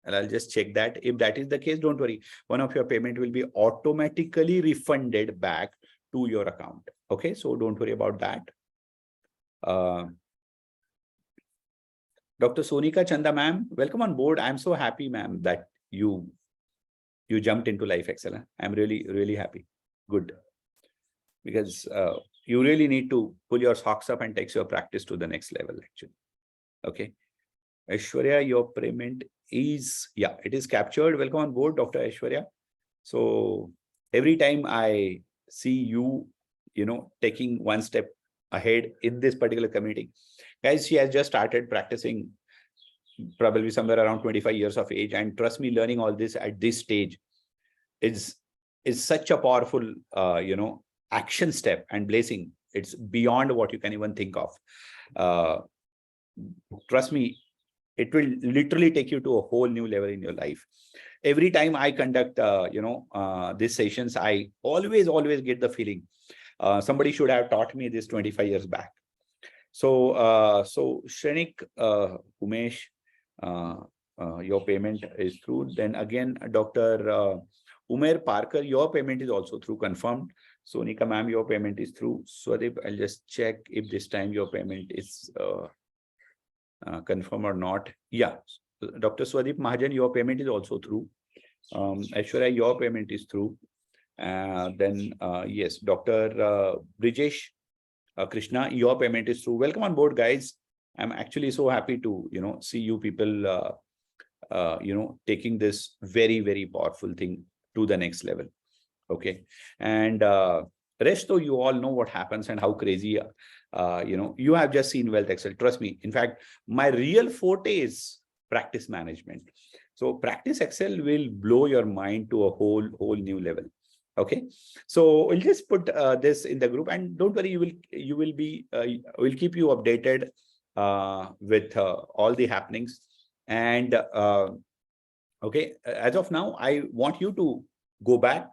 And I'll just check that. If that is the case, don't worry. One of your payment will be automatically refunded back to your account. Okay, so don't worry about that. Dr. Sonika Chanda, ma'am, welcome on board. I'm so happy, ma'am, that you jumped into LifeXL. I'm really, really happy. Good. Because you really need to pull your socks up and take your practice to the next level, actually. Okay. Aishwarya, your payment is, yeah, it is captured. Welcome on board, Dr. Aishwarya. So every time I see you, taking one step ahead in this particular community, guys, she has just started practicing probably somewhere around 25 years of age. And trust me, learning all this at this stage is such a powerful, action step and blessing. It's beyond what you can even think of. Trust me, it will literally take you to a whole new level in your life. Every time I conduct, these sessions, I always get the feeling somebody should have taught me this 25 years back. So, Shrenik, Umesh, your payment is through. Then again, Dr. Umer Parker, your payment is also through, confirmed. Sonika ma'am, your payment is through. Swadip, I'll just check if this time your payment is confirmed or not. Yeah, Dr. Swadip Mahajan, your payment is also through. Aishwarya, your payment is through. Then yes, Dr. Brijesh Krishna, your payment is through. Welcome on board, guys. I'm actually so happy to see you people taking this very, very powerful thing to the next level. Okay, and rest though, you all know what happens and how crazy you have just seen WealthXL. Trust me. In fact, my real forte is practice management. So Practice Excel will blow your mind to a whole new level. Okay, so we'll just put this in the group, and don't worry, we'll keep you updated with all the happenings. And okay, as of now, I want you to go back,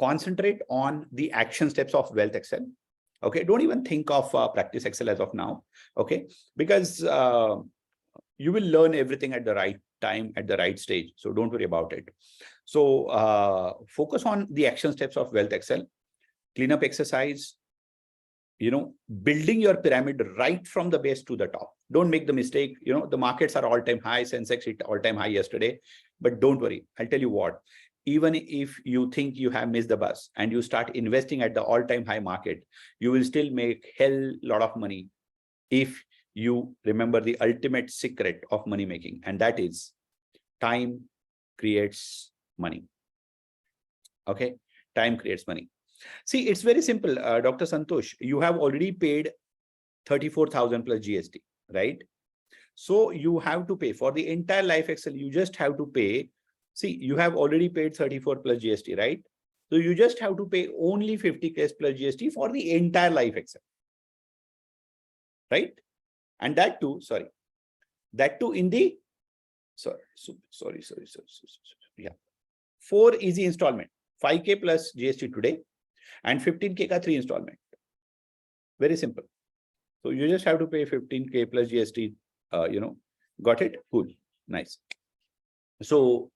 concentrate on the action steps of WealthXL. Okay, don't even think of Practice Excel as of now. Okay, because you will learn everything at the right time, at the right stage. So don't worry about it. So focus on the action steps of WealthXL, cleanup exercise, building your pyramid right from the base to the top. Don't make the mistake. The markets are all-time high. Sensex hit all-time high yesterday, but don't worry. I'll tell you what, even if you think you have missed the bus and you start investing at the all-time high market, you will still make hell lot of money if you remember the ultimate secret of money making, and that is time creates money. Okay, time creates money. See, it's very simple. Dr. Santosh, you have already paid 34,000 plus GST, right? So you have to pay for the entire LifeXL. You just have to pay. See, you have already paid 34 plus GST, right? So you just have to pay only 50K plus GST for the entire LifeXL, right? And that too, in the, sorry. Yeah, 4 easy installment, 5K plus GST today, and 15K ka 3 installment. Very simple. So you just have to pay 15K plus GST. Got it? Cool. Nice. So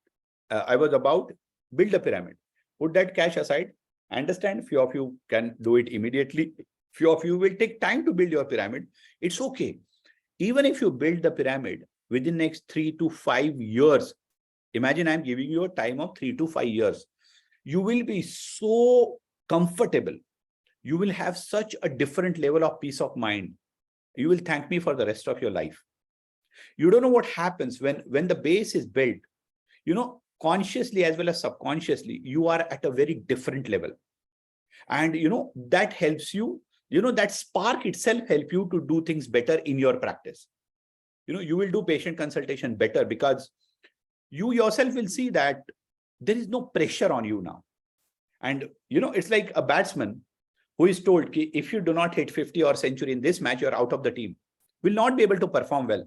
I was about build a pyramid. Put that cash aside. Understand, few of you can do it immediately. Few of you will take time to build your pyramid. It's okay. Even if you build the pyramid within next 3 to 5 years, imagine I'm giving you a time of 3 to 5 years. You will be so comfortable. You will have such a different level of peace of mind. You will thank me for the rest of your life. You don't know what happens when the base is built, consciously as well as subconsciously, you are at a very different level. And, that helps you, that spark itself help you to do things better in your practice. You will do patient consultation better because you yourself will see that there is no pressure on you now. And, it's like a batsman who is told, if you do not hit 50 or century in this match, you're out of the team, will not be able to perform well.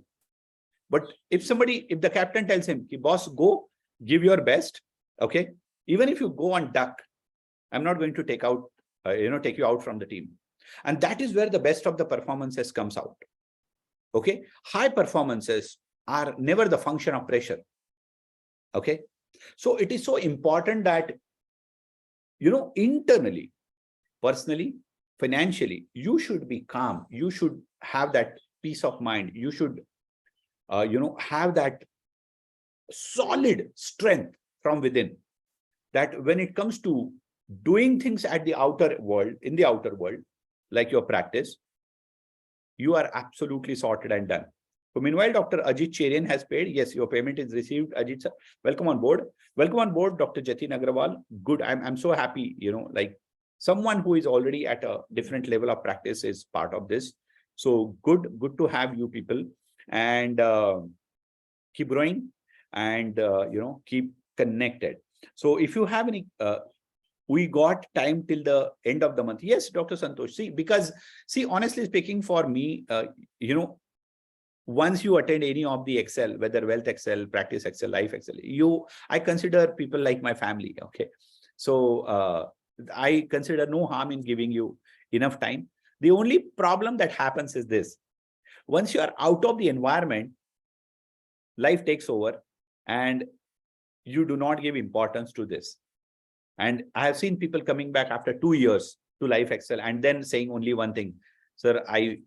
But if the captain tells him, boss, go, give your best, okay, even if you go on duck, I'm not going to take you out from the team. And that is where the best of the performances comes out. Okay, high performances are never the function of pressure. Okay, so it is so important that, internally, personally, financially, you should be calm. You should have that peace of mind. You should, have that solid strength from within, that when it comes to doing things at the outer world, in the outer world, like your practice, you are absolutely sorted and done. So meanwhile, Dr. Ajit Cherian has paid. Yes, your payment is received. Ajit sir, welcome on board. Welcome on board, Dr. Jatin Agrawal. Good. I'm so happy, like someone who is already at a different level of practice is part of this. So good to have you people, and keep growing and, keep connected. So if you have any, we got time till the end of the month. Yes, Dr. Santosh. See, honestly speaking, for me, once you attend any of the Excel, whether WealthXL, PracticeXL, LifeXL, I consider people like my family. Okay. So I consider no harm in giving you enough time. The only problem that happens is this: once you are out of the environment, life takes over and you do not give importance to this. And I have seen people coming back after 2 years to LifeXL and then saying only one thing: sir, I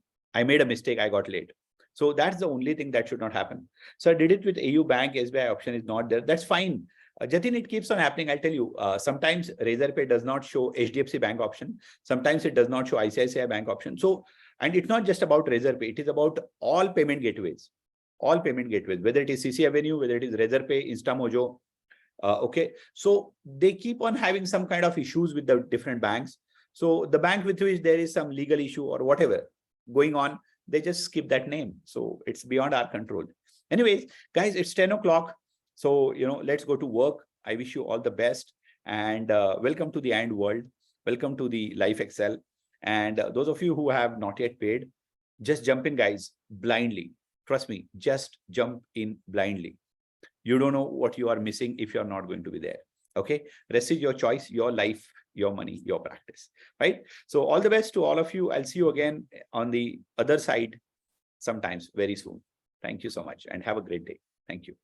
made a mistake, I got late. So that's the only thing that should not happen. So I did it with AU Bank, SBI option is not there. That's fine. Jatin, it keeps on happening. I'll tell you, sometimes Razorpay does not show HDFC Bank option. Sometimes it does not show ICICI Bank option. So, and it's not just about Razorpay. It is about all payment gateways, whether it is CC Avenue, whether it is Razorpay, InstaMojo. Okay, so they keep on having some kind of issues with the different banks. So the bank with which there is some legal issue or whatever going on, they just skip that name. So it's beyond our control. Anyways, guys, it's 10 o'clock. So, let's go to work. I wish you all the best, and welcome to the AND world. Welcome to the LifeXL. And those of you who have not yet paid, just jump in, guys, blindly. Trust me, just jump in blindly. You don't know what you are missing if you're not going to be there. Okay, rest is your choice, your life, your money, your practice, right? So all the best to all of you. I'll see you again on the other side sometimes very soon. Thank you so much and have a great day. Thank you.